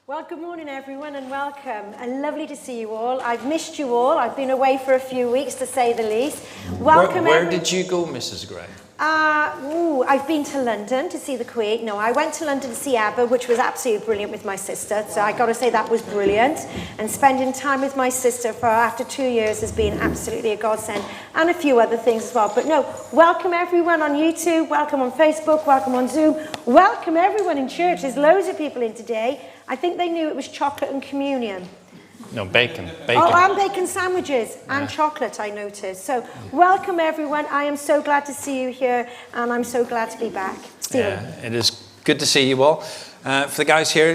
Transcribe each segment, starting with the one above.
Well, good morning, everyone, and welcome. And lovely to see you all. I've missed you all. I've been away for a few weeks, to say the least. Welcome. Where did you go, Mrs. Gray? I've been to London to see the Queen. No, I went to London to see ABBA, which was absolutely brilliant with my sister. So I got to say that was brilliant. And spending time with my sister for after 2 years has been absolutely a godsend, and a few other things as well. But no, welcome everyone on YouTube, welcome on Facebook, welcome on Zoom, welcome everyone in church. There's loads of people in today. I think they knew it was chocolate and communion. No, bacon. Oh, and bacon sandwiches and chocolate, I noticed. So welcome everyone. I am so glad to see you here, and I'm so glad to be back. Stephen. Yeah, it is good to see you all. For the guys here,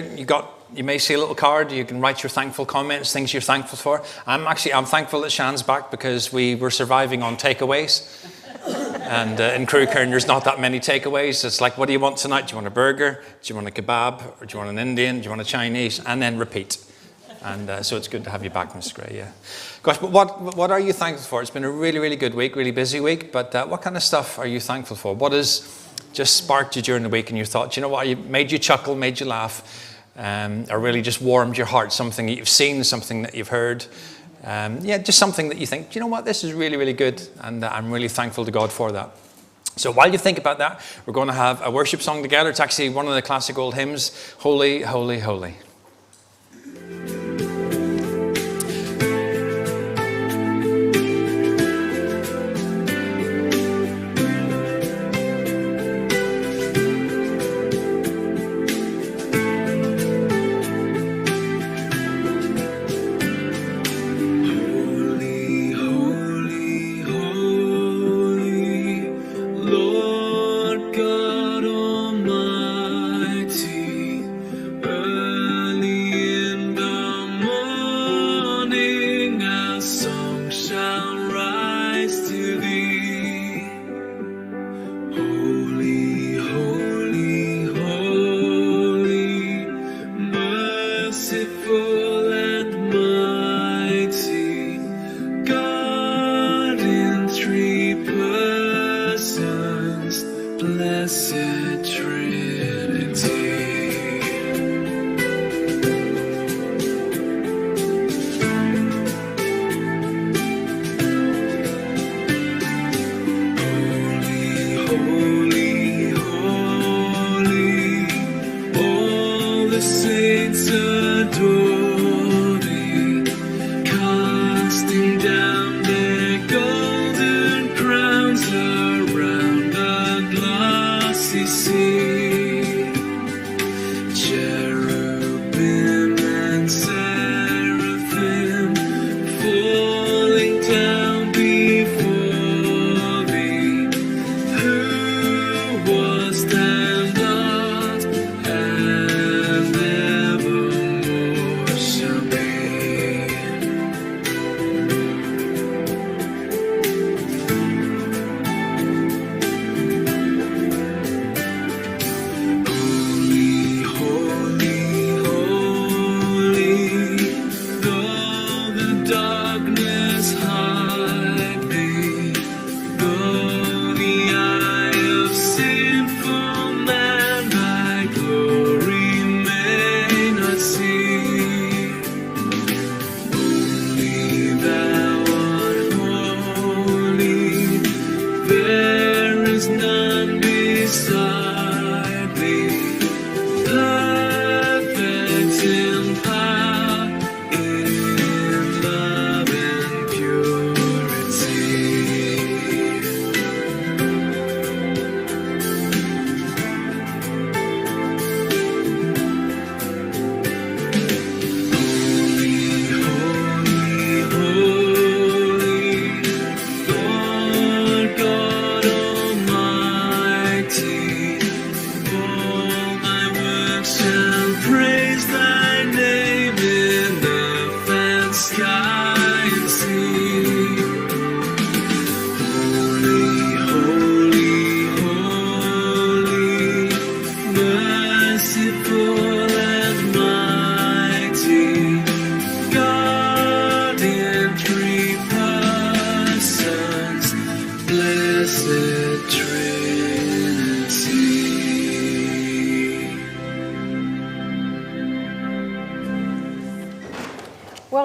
you may see a little card. You can write your thankful comments, things you're thankful for. I'm thankful that Shan's back, because we were surviving on takeaways. And in Crewkerne, there's not that many takeaways. It's like, what do you want tonight? Do you want a burger? Do you want a kebab? Or do you want an Indian? Do you want a Chinese? And then repeat. And so it's good to have you back, Mr. Gray, yeah. Gosh, but what are you thankful for? It's been a really, really good week, really busy week. But what kind of stuff are you thankful for? What has just sparked you during the week and you thought, you know what, made you chuckle, made you laugh, or really just warmed your heart? Something that you've seen, something that you've heard. Just something that you think, you know what, this is really, really good. And I'm really thankful to God for that. So while you think about that, we're going to have a worship song together. It's actually one of the classic old hymns, Holy, Holy, Holy.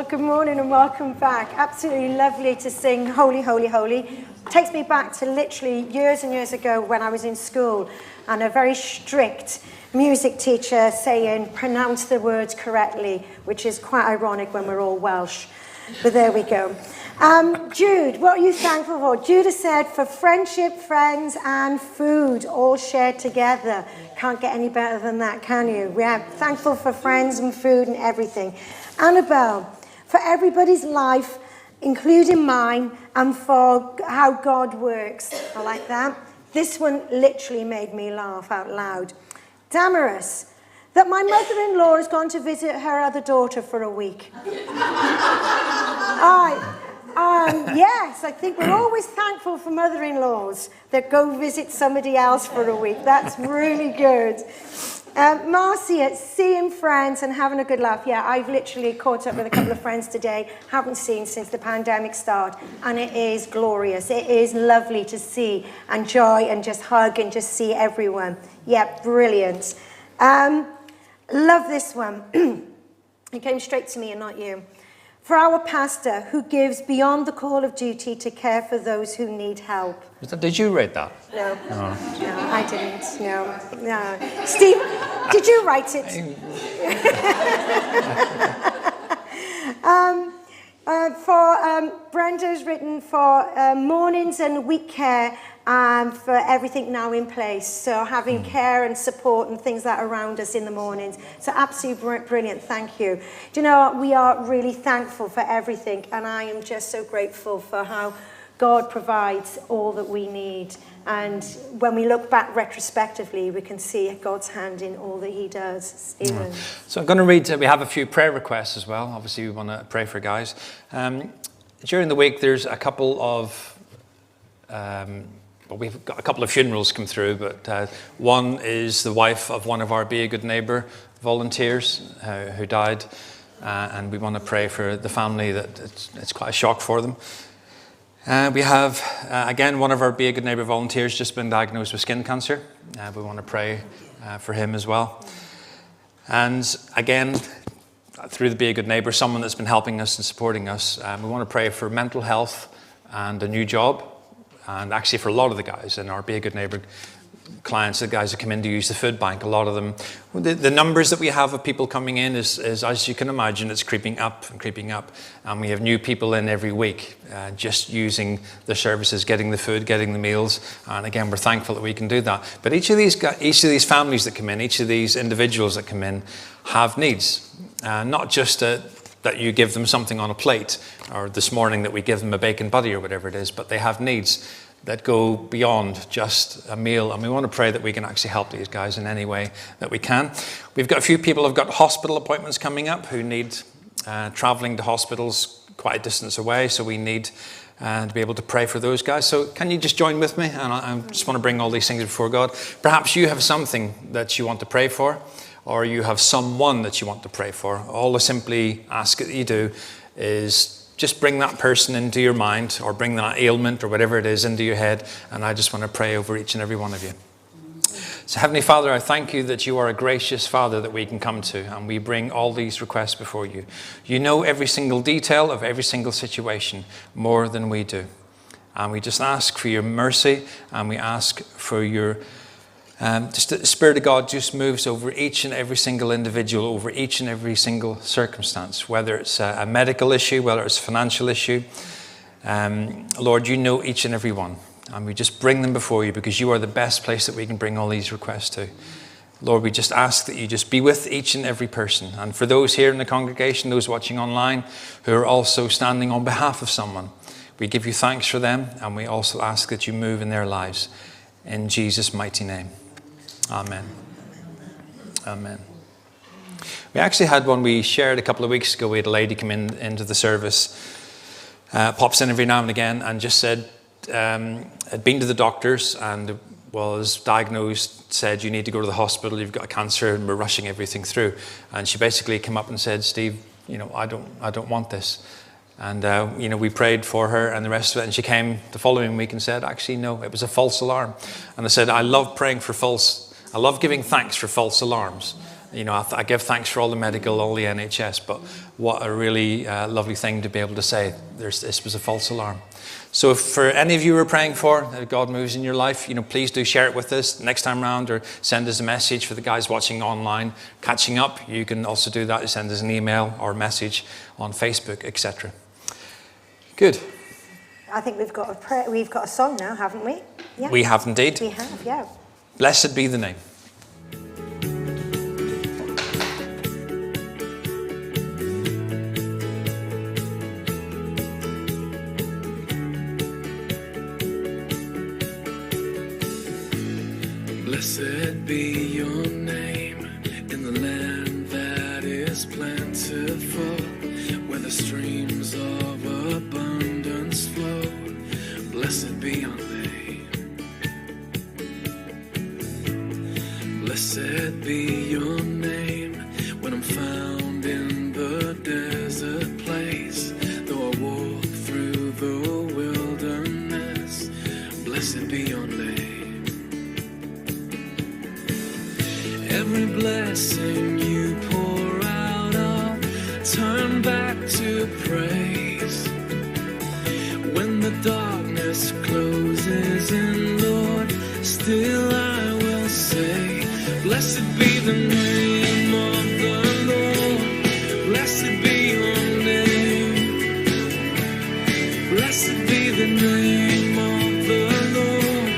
Well, good morning and welcome back. Absolutely lovely to sing Holy, Holy, Holy. Takes me back to literally years and years ago when I was in school and a very strict music teacher saying, pronounce the words correctly, which is quite ironic when we're all Welsh. But there we go. Jude, what are you thankful for? Jude has said, for friendship, friends, and food, all shared together. Can't get any better than that, can you? We are thankful for friends and food and everything. Annabelle, for everybody's life, including mine, and for how God works. I like that. This one literally made me laugh out loud. Damaris, that my mother-in-law has gone to visit her other daughter for a week. Yes, I think we're always thankful for mother-in-laws that go visit somebody else for a week. That's really good. Marcia, seeing friends and having a good laugh. Yeah, I've literally caught up with a couple of friends today, haven't seen since the pandemic started, and it is glorious. It is lovely to see and joy and just hug and just see everyone. Yeah, brilliant. Love this one. It came straight to me and not you. For our pastor who gives beyond the call of duty to care for those who need help. Did you read that? No, no, I didn't. No. Steve, did you write it? Brenda's written for mornings and week care for everything now in place. So having care and support and things that are around us in the mornings. So absolutely brilliant. Thank you. Do you know, we are really thankful for everything. And I am just so grateful for how God provides all that we need. And when we look back retrospectively, we can see God's hand in all that he does. Stephen. So I'm going to read, we have a few prayer requests as well. Obviously, we want to pray for guys. During the week, there's a couple of, we've got a couple of funerals come through, but one is the wife of one of our Be a Good Neighbour volunteers who died. And we want to pray for the family that it's quite a shock for them. We have, again, one of our Be a Good Neighbour volunteers just been diagnosed with skin cancer. We want to pray for him as well. And again, through the Be a Good Neighbour, someone that's been helping us and supporting us, we want to pray for mental health and a new job. And actually for a lot of the guys in our Be a Good Neighbour clients, the guys that come in to use the food bank, a lot of them, the numbers that we have of people coming in is as you can imagine, it's creeping up and creeping up. And we have new people in every week just using the services, getting the food, getting the meals. And again, we're thankful that we can do that. But each of these families that come in, each of these individuals that come in have needs. Not just that you give them something on a plate, or this morning that we give them a bacon buddy or whatever it is, but they have needs that go beyond just a meal. And we want to pray that we can actually help these guys in any way that we can. We've got a few people who've got hospital appointments coming up who need traveling to hospitals quite a distance away. So we need to be able to pray for those guys. So can you just join with me? And I just want to bring all these things before God. Perhaps you have something that you want to pray for, or you have someone that you want to pray for. All I simply ask that you do is just bring that person into your mind, or bring that ailment or whatever it is into your head. And I just want to pray over each and every one of you. So Heavenly Father, I thank you that you are a gracious Father that we can come to, and we bring all these requests before you. You know every single detail of every single situation more than we do. And we just ask for your mercy, and we ask for your just the Spirit of God just moves over each and every single individual, over each and every single circumstance, whether it's a medical issue, whether it's a financial issue. Lord, you know each and every one. And we just bring them before you because you are the best place that we can bring all these requests to. Lord, we just ask that you just be with each and every person. And for those here in the congregation, those watching online, who are also standing on behalf of someone, we give you thanks for them. And we also ask that you move in their lives. In Jesus' mighty name. Amen. Amen. We actually had one we shared a couple of weeks ago. We had a lady come into the service, pops in every now and again, and just said, had been to the doctors and was diagnosed, said, you need to go to the hospital, you've got cancer, and we're rushing everything through. And she basically came up and said, Steve, I don't want this. And, we prayed for her and the rest of it. And she came the following week and said, actually, no, it was a false alarm. And I said, I love giving thanks for false alarms. You know, I give thanks for all the medical, all the NHS, but what a really lovely thing to be able to say, this was a false alarm. So if for any of you who are praying for that God moves in your life, you know, please do share it with us next time round, or send us a message. For the guys watching online, catching up, you can also do that. Send us an email or a message on Facebook, etc. Good. I think we've got a song now, haven't we? Yeah. We have indeed. We have, yeah. Blessed be the name. Blessed be your name in the land that is plentiful, where the streams of abundance flow. Blessed be your name. Blessed be your name when I'm found in the desert place, though I walk through the wilderness. Blessed be your name. Every blessing you pour out, I'll turn back to praise. When the darkness closes in, Lord, still I will say, blessed be the name of the Lord. Blessed be your name. Blessed be the name of the Lord.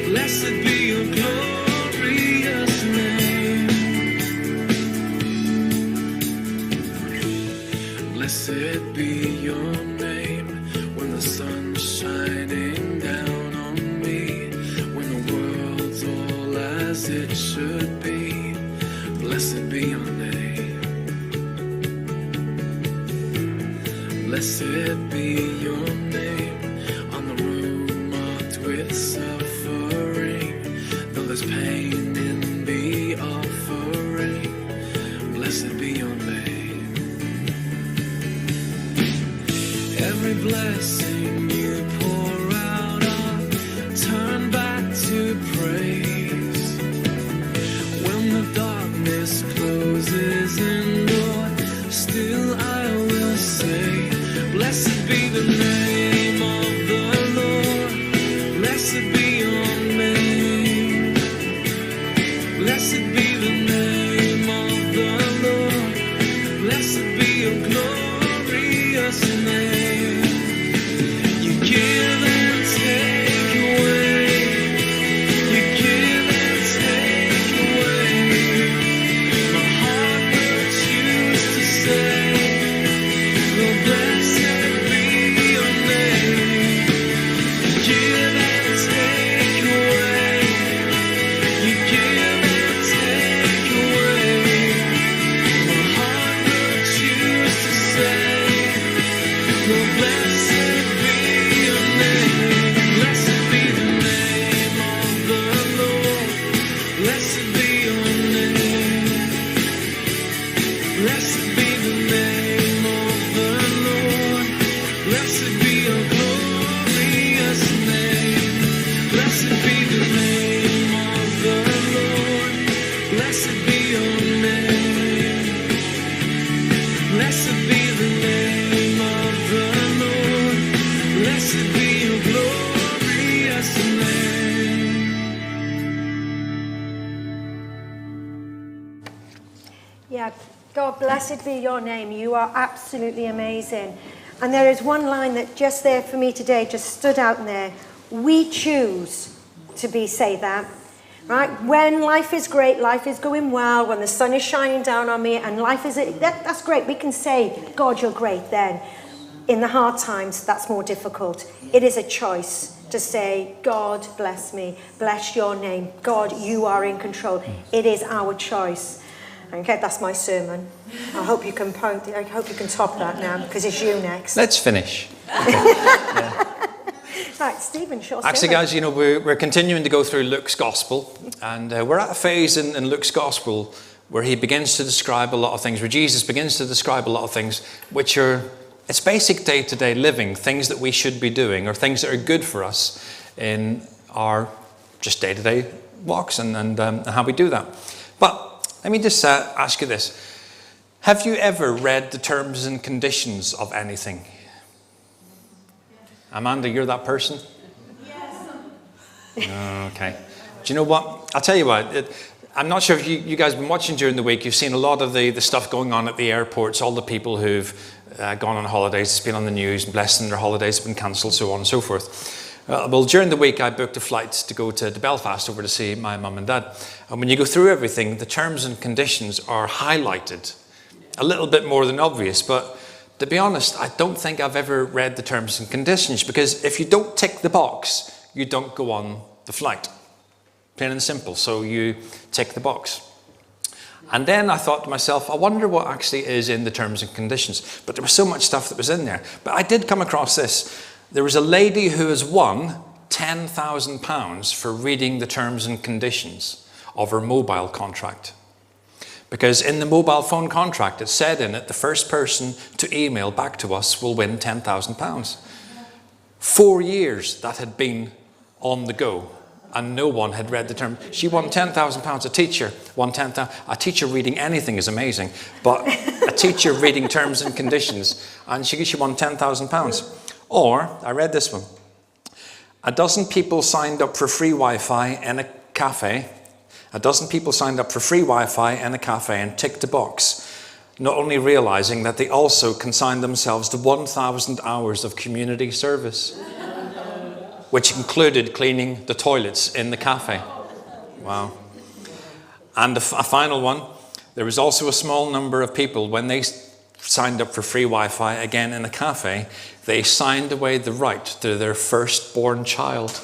Blessed be your glorious name. Blessed be your name when the sun's shining down on me, when the world's all as it should be. Blessed be your name. Blessed be your name on the road marked with suffering, though there's pain in the offering. Blessed be your name. Every blessing you pour out, I'll turn back to praise. When the darkness closes in, Lord, still I will say, blessed be the name of the Lord. Blessed be your name. Blessed be the name of the Lord. Blessed be your glorious name. Give and take away. You give and take away. My heart will choose to say, Lord, blessed be your name. Give and take away. You give and take away. My heart will choose to say, Lord, blessed be your name. Blessed be the name of the Lord. Blessed be your name. Blessed be the name of the Lord. Blessed be your glorious name. Blessed be the name of the Lord. Blessed be your name. Blessed be the name of the Lord. Blessed be your glorious name. Yeah, God, blessed be your name. You are absolutely amazing. And there is one line that just there for me today just stood out in there. We choose to say that. Right? When life is great, life is going well, when the sun is shining down on me and life is, that's great. We can say, God, you're great then. In the hard times, that's more difficult. It is a choice to say, God, bless me, bless your name. God, you are in control. It is our choice. Okay, that's my sermon. I hope you can top that now, because it's you next. Let's finish. Right, Stephen, short Actually, sermon. guys, you know, we're continuing to go through Luke's Gospel, and we're at a phase in Luke's Gospel where he begins to describe a lot of things, where Jesus begins to describe a lot of things which are, it's basic day-to-day living, things that we should be doing, or things that are good for us in our just day-to-day walks and how we do that. But Let me just ask you this. Have you ever read the terms and conditions of anything? Amanda, you're that person? Yes. Okay. Do you know what? I'll tell you what. I'm not sure if you guys have been watching during the week. You've seen a lot of the stuff going on at the airports, all the people who've gone on holidays. It's been on the news, and blessed them, their holidays have been cancelled, so on and so forth. Well, during the week, I booked a flight to go to Belfast over to see my mum and dad. And when you go through everything, the terms and conditions are highlighted. A little bit more than obvious, but to be honest, I don't think I've ever read the terms and conditions, because if you don't tick the box, you don't go on the flight. Plain and simple. So you tick the box. And then I thought to myself, I wonder what actually is in the terms and conditions. But there was so much stuff that was in there. But I did come across this. There was a lady who has won £10,000 for reading the terms and conditions of her mobile contract. Because in the mobile phone contract, it said in it, the first person to email back to us will win £10,000. 4 years that had been on the go, and no one had read the term. She won £10,000. A teacher won £10,000. A teacher reading anything is amazing, but a teacher reading terms and conditions, and she won £10,000. Or, I read this one. A dozen people signed up for free Wi-Fi in a cafe. A dozen people signed up for free Wi-Fi in a cafe and ticked a box, not only realizing that they also consigned themselves to 1,000 hours of community service, which included cleaning the toilets in the cafe. Wow. And a final one, there was also a small number of people, when they signed up for free Wi-Fi, again in a cafe, they signed away the right to their firstborn child.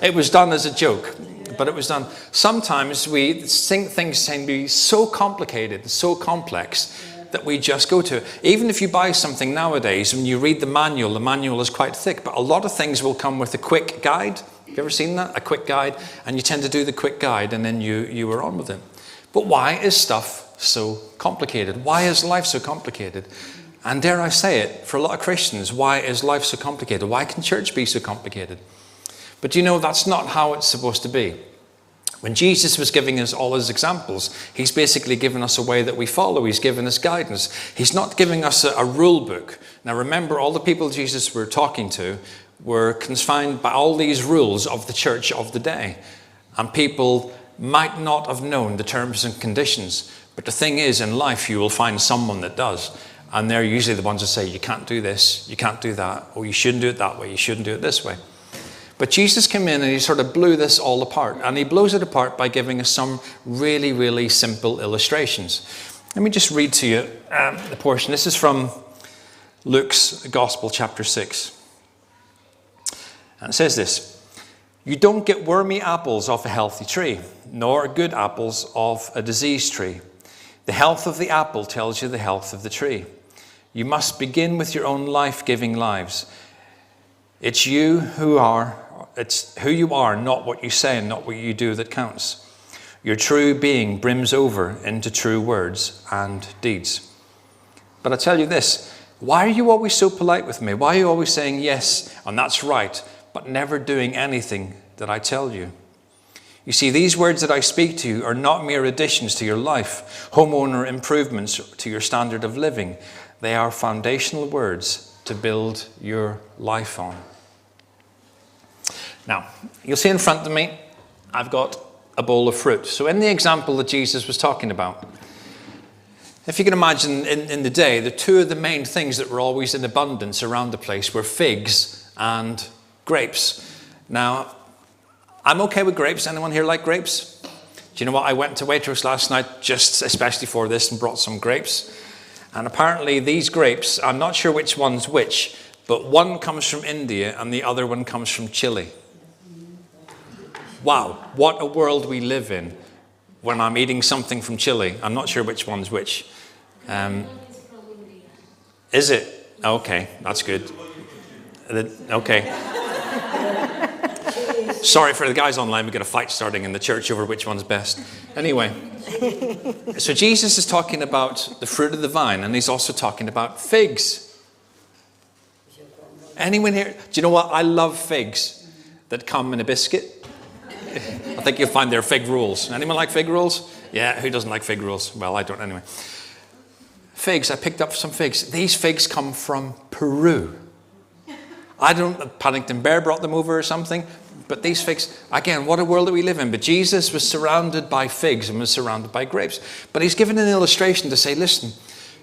It was done as a joke, but it was done. Sometimes we think things can be so complicated, so complex, that we just go to. Even if you buy something nowadays, when you read the manual is quite thick, but a lot of things will come with a quick guide. Have you ever seen that? A quick guide, and you tend to do the quick guide, and then you are on with it. But why is stuff so complicated? Why is life so complicated? And dare I say it, for a lot of Christians, why is life so complicated? Why can church be so complicated? But you know, that's not how it's supposed to be. When Jesus was giving us all his examples, he's basically given us a way that we follow. He's given us guidance. He's not giving us a rule book. Now remember, all the people Jesus were talking to were confined by all these rules of the church of the day. And people might not have known the terms and conditions. But the thing is, in life, you will find someone that does. And they're usually the ones that say, you can't do this, you can't do that, or you shouldn't do it that way, you shouldn't do it this way. But Jesus came in and he sort of blew this all apart. And he blows it apart by giving us some really, really simple illustrations. Let me just read to you the portion. This is from Luke's Gospel, chapter 6. And it says this: you don't get wormy apples off a healthy tree, nor good apples off a diseased tree. The health of the apple tells you the health of the tree. You must begin with your own life-giving lives. It's who you are, not what you say and not what you do that counts. Your true being brims over into true words and deeds. But I tell you this, why are you always so polite with me? Why are you always saying yes, and that's right, but never doing anything that I tell you? You see, these words that I speak to you are not mere additions to your life, homeowner improvements to your standard of living. They are foundational words to build your life on. Now, you'll see in front of me, I've got a bowl of fruit. So in the example that Jesus was talking about, if you can imagine in the day, the two of the main things that were always in abundance around the place were figs and grapes. Now, I'm okay with grapes. Anyone here like grapes? Do you know what? I went to Waitrose last night, just especially for this, and brought some grapes. And apparently these grapes, I'm not sure which one's which, but one comes from India and the other one comes from Chile. Wow, what a world we live in when I'm eating something from Chile. I'm not sure which one's which. Is it? Okay, that's good. Okay. Sorry for the guys online, we've got a fight starting in the church over which one's best. Anyway, so Jesus is talking about the fruit of the vine, and he's also talking about figs. Anyone here? Do you know what? I love figs that come in a biscuit. I think you'll find they're fig rolls. Anyone like fig rolls? Yeah, who doesn't like fig rolls? Well, I don't anyway. Figs, I picked up some figs. These figs come from Peru. I don't, Paddington Bear brought them over or something, but these figs, again, what a world that we live in. But Jesus was surrounded by figs and was surrounded by grapes. But he's given an illustration to say, listen,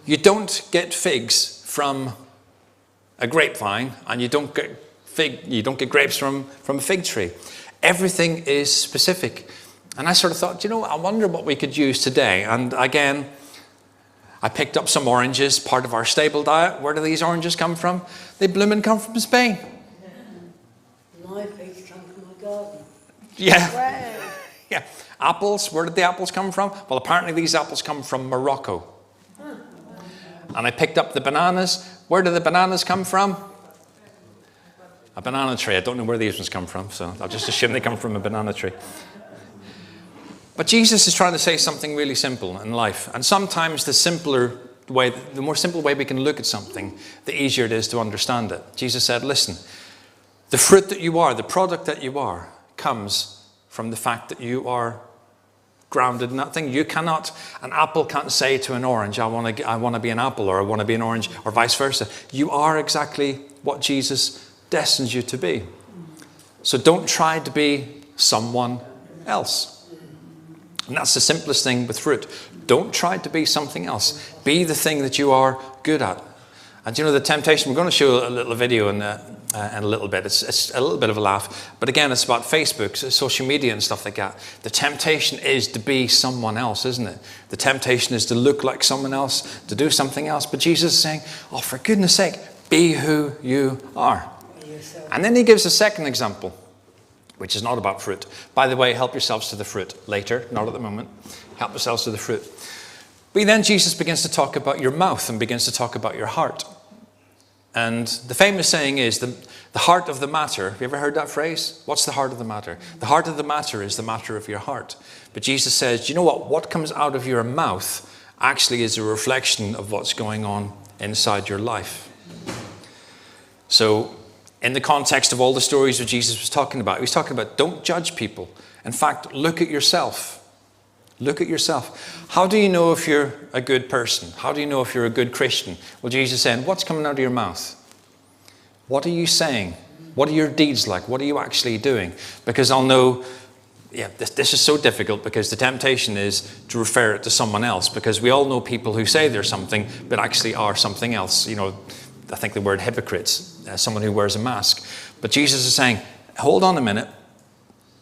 you don't get figs from a grapevine, and you don't get grapes from a fig tree. Everything is specific. And I sort of thought, I wonder what we could use today. And again, I picked up some oranges, part of our staple diet. Where do these oranges come from? They bloom and come from Spain. My figs come from my garden. Yeah. Wow. Yeah. Apples, where did the apples come from? Well, apparently these apples come from Morocco. And I picked up the bananas. Where do the bananas come from? A banana tree. I don't know where these ones come from, so I'll just assume they come from a banana tree. But Jesus is trying to say something really simple in life. And sometimes the more simple way we can look at something, the easier it is to understand it. Jesus said, listen, the fruit that you are, the product that you are, comes from the fact that you are grounded in that thing. An apple can't say to an orange, I want to be an apple, or I want to be an orange, or vice versa. You are exactly what Jesus destines you to be. So don't try to be someone else. And that's the simplest thing with fruit. Don't try to be something else. Be the thing that you are good at. And the temptation, we're going to show a little video in a little bit. It's a little bit of a laugh. But again, it's about Facebook, social media and stuff like that. The temptation is to be someone else, isn't it? The temptation is to look like someone else, to do something else. But Jesus is saying, for goodness sake, be who you are. And then he gives a second example, which is not about fruit. By the way, help yourselves to the fruit later, not at the moment. Help yourselves to the fruit. But then Jesus begins to talk about your mouth and begins to talk about your heart. And the famous saying is, the heart of the matter. Have you ever heard that phrase? What's the heart of the matter? The heart of the matter is the matter of your heart. But Jesus says, you know what? What comes out of your mouth actually is a reflection of what's going on inside your life. So, in the context of all the stories that Jesus was talking about, he was talking about don't judge people. In fact, look at yourself. Look at yourself. How do you know if you're a good person? How do you know if you're a good Christian? Well, Jesus is saying, what's coming out of your mouth? What are you saying? What are your deeds like? What are you actually doing? Because I'll know, this is so difficult because the temptation is to refer it to someone else, because we all know people who say they're something but actually are something else. I think the word hypocrites, someone who wears a mask. But Jesus is saying, hold on a minute.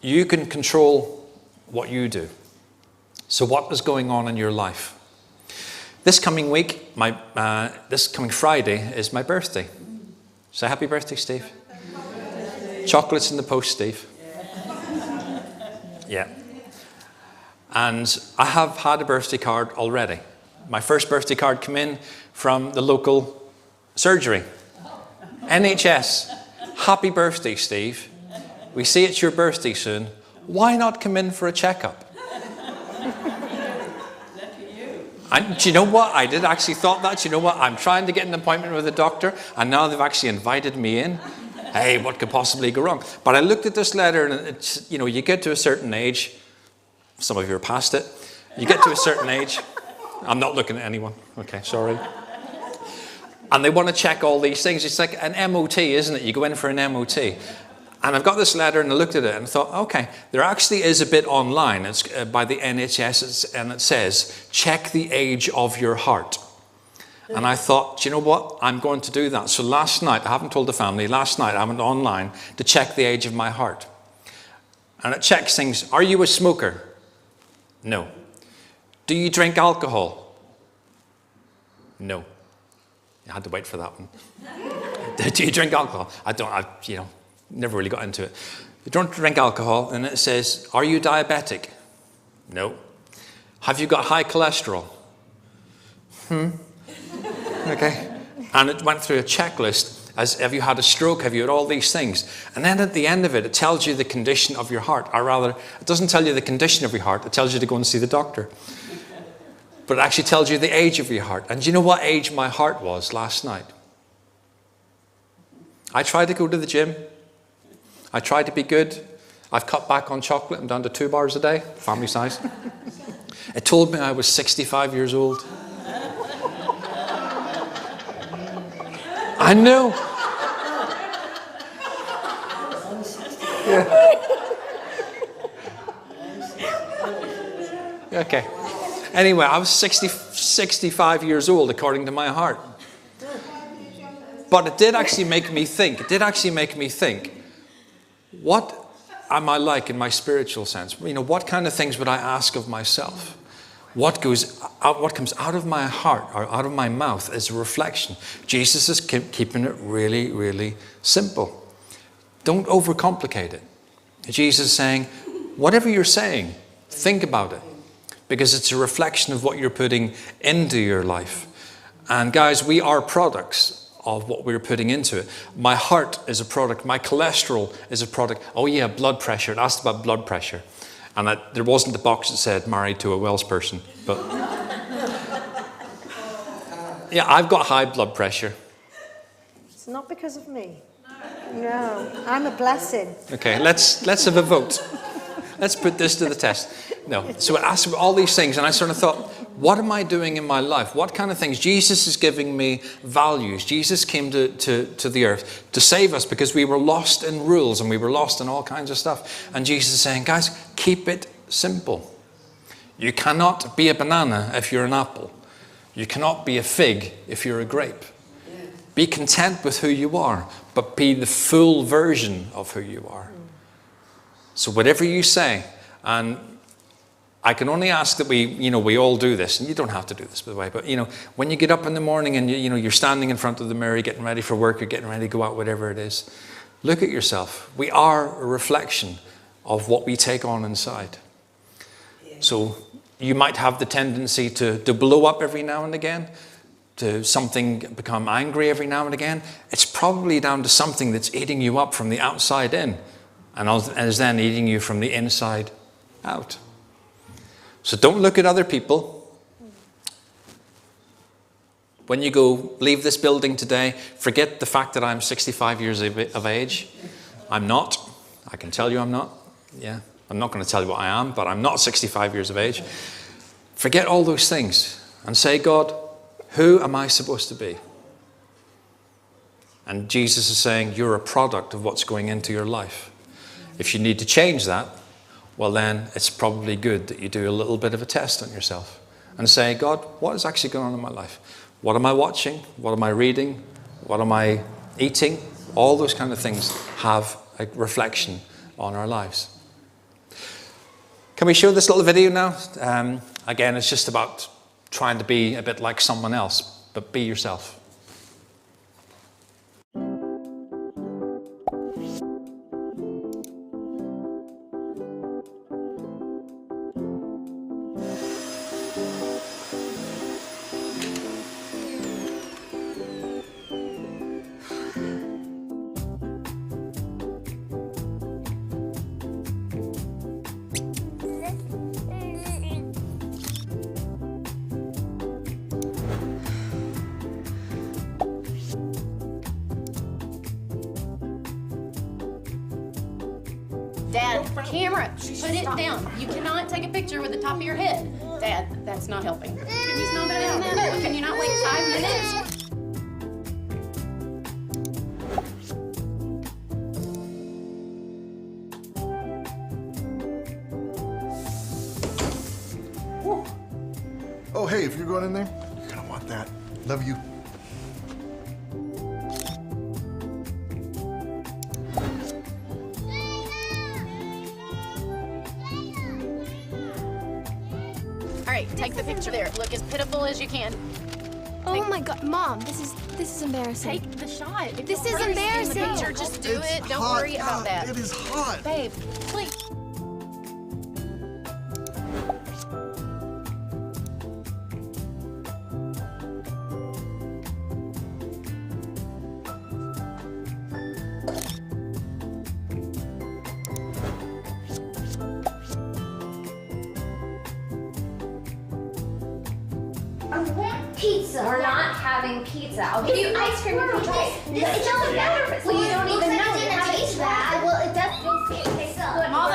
You can control what you do. So what is going on in your life? This coming week, this coming Friday is my birthday. So happy birthday, Steve. Chocolates in the post, Steve. Yeah. And I have had a birthday card already. My first birthday card came in from the local surgery. NHS. Happy birthday, Steve. We see it's your birthday soon. Why not come in for a checkup? And do you know what? I did actually thought that. Do you know what? I'm trying to get an appointment with a doctor, and now they've actually invited me in. Hey, what could possibly go wrong? But I looked at this letter, and it's, you get to a certain age. Some of you are past it. You get to a certain age. I'm not looking at anyone. Okay, sorry. And they want to check all these things. It's like an MOT, isn't it? You go in for an MOT. And I've got this letter, and I looked at it and thought, okay, there actually is a bit online. It's by the NHS, and it says, check the age of your heart. And I thought, do you know what? I'm going to do that. So last night, I haven't told the family, last night I went online to check the age of my heart. And it checks things. Are you a smoker? No. Do you drink alcohol? No. I had to wait for that one. Do you drink alcohol? Never really got into it. You don't drink alcohol, and it says, are you diabetic? No. Have you got high cholesterol? Okay. And it went through a checklist as have you had a stroke, have you had all these things. And then at the end of it, it tells you the condition of your heart. Or rather, it doesn't tell you the condition of your heart, it tells you to go and see the doctor. But it actually tells you the age of your heart. And do you know what age my heart was last night? I tried to go to the gym. I tried to be good. I've cut back on chocolate. I'm down to 2 bars a day, family size. It told me I was 65 years old. I know. Yeah. Okay. Anyway, I was 65 years old according to my heart. But it did actually make me think. What am I like in my spiritual sense? You know, what kind of things would I ask of myself? What comes out of my heart or out of my mouth is a reflection. Jesus is keeping it really, really simple. Don't overcomplicate it. Jesus is saying, whatever you're saying, think about it. Because it's a reflection of what you're putting into your life. And guys, we are products of what we're putting into it. My heart is a product. My cholesterol is a product. Oh yeah, blood pressure. It asked about blood pressure. And there wasn't the box that said married to a Welsh person. But yeah, I've got high blood pressure. It's not because of me. No, I'm a blessing. Okay, let's have a vote. Let's put this to the test. No, so it asked all these things, and I sort of thought, what am I doing in my life? What kind of things? Jesus is giving me values. Jesus came to the earth to save us because we were lost in rules and we were lost in all kinds of stuff. And Jesus is saying, guys, keep it simple. You cannot be a banana if you're an apple. You cannot be a fig if you're a grape. Be content with who you are, but be the full version of who you are. So whatever you say, and I can only ask that we all do this, and you don't have to do this, by the way, but when you get up in the morning and you're standing in front of the mirror, getting ready for work, or getting ready to go out, whatever it is, look at yourself. We are a reflection of what we take on inside. So you might have the tendency to blow up every now and again, to something become angry every now and again. It's probably down to something that's eating you up from the outside in, and is then eating you from the inside out. So don't look at other people. When you leave this building today, forget the fact that I'm 65 years of age. I'm not. I can tell you I'm not. Yeah, I'm not going to tell you what I am, but I'm not 65 years of age. Forget all those things and say, God, who am I supposed to be? And Jesus is saying, you're a product of what's going into your life. If you need to change that, well then it's probably good that you do a little bit of a test on yourself and say, God, what is actually going on in my life? What am I watching? What am I reading? What am I eating? All those kind of things have a reflection on our lives. Can we show this little video now? Again, it's just about trying to be a bit like someone else, but be yourself. Dad, camera, put it down. You cannot take a picture with the top of your head. Dad, that's not helping. Can you slow that down? Can you not wait 5 minutes? Oh, hey, if you're going in there, you're gonna want that. Love you. All right, take the picture there. Look as pitiful as you can. Oh my God, Mom, this is embarrassing. Take the shot. If This you're is hurt in embarrassing. the picture, just do It's it. Don't hot. worry about that. It is hot. Babe, please. I want pizza. We're not having pizza. I'll give you ice cream if you taste. It doesn't matter if it's Well, you don't even know. It You haven't tastes tried. bad. Well, it doesn't. You'll see it tastes good. All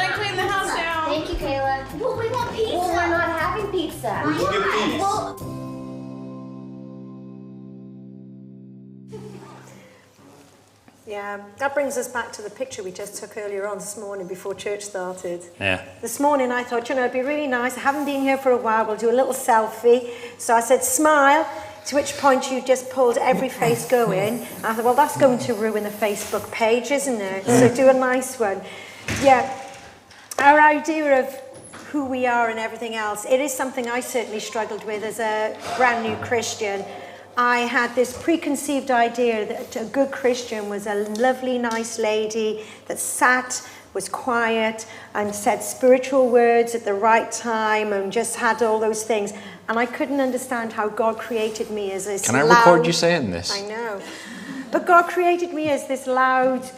Yeah, that brings us back to the picture we just took earlier on this morning before church started. Yeah. This morning I thought, it'd be really nice. I haven't been here for a while. We'll do a little selfie. So I said, smile, to which point you just pulled every face going. I thought, well, that's going to ruin the Facebook page, isn't it? So do a nice one. Yeah, our idea of who we are and everything else, it is something I certainly struggled with as a brand new Christian. I had this preconceived idea that a good Christian was a lovely, nice lady that sat, was quiet, and said spiritual words at the right time and just had all those things. And I couldn't understand how God created me as this Can I record you saying this? I know. But God created me as this loud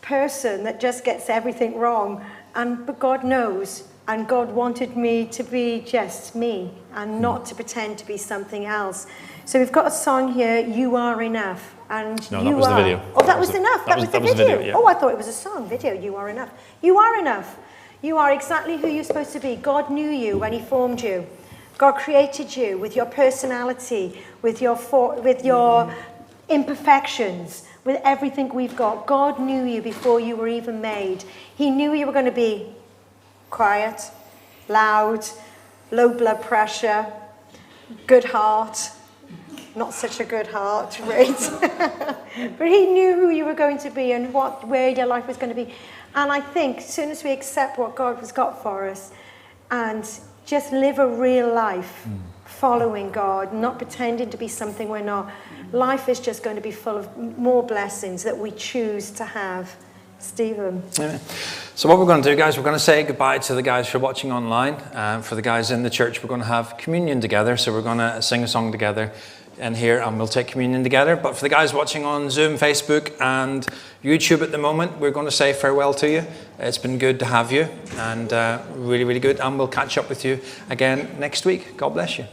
person that just gets everything wrong. But God knows. And God wanted me to be just me and not to pretend to be something else. So we've got a song here, You Are Enough. And No, you that was are. the video. Oh, that was enough. That was the video. Yeah. Oh, I thought it was a song. Video, You Are Enough. You are enough. You are exactly who you're supposed to be. God knew you when he formed you. God created you with your personality, with your imperfections, with everything we've got. God knew you before you were even made. He knew you were going to be quiet, loud, low blood pressure, good heart, not such a good heart rate. But he knew who you were going to be and where your life was going to be. And I think as soon as we accept what God has got for us and just live a real life following God, not pretending to be something we're not, life is just going to be full of more blessings that we choose to have. Stephen. Amen. So what we're going to do, guys, we're going to say goodbye to the guys who are watching online. For the guys in the church, we're going to have communion together. So we're going to sing a song together in here and we'll take communion together. But for the guys watching on Zoom, Facebook and YouTube at the moment, we're going to say farewell to you. It's been good to have you and really, really good. And we'll catch up with you again next week. God bless you.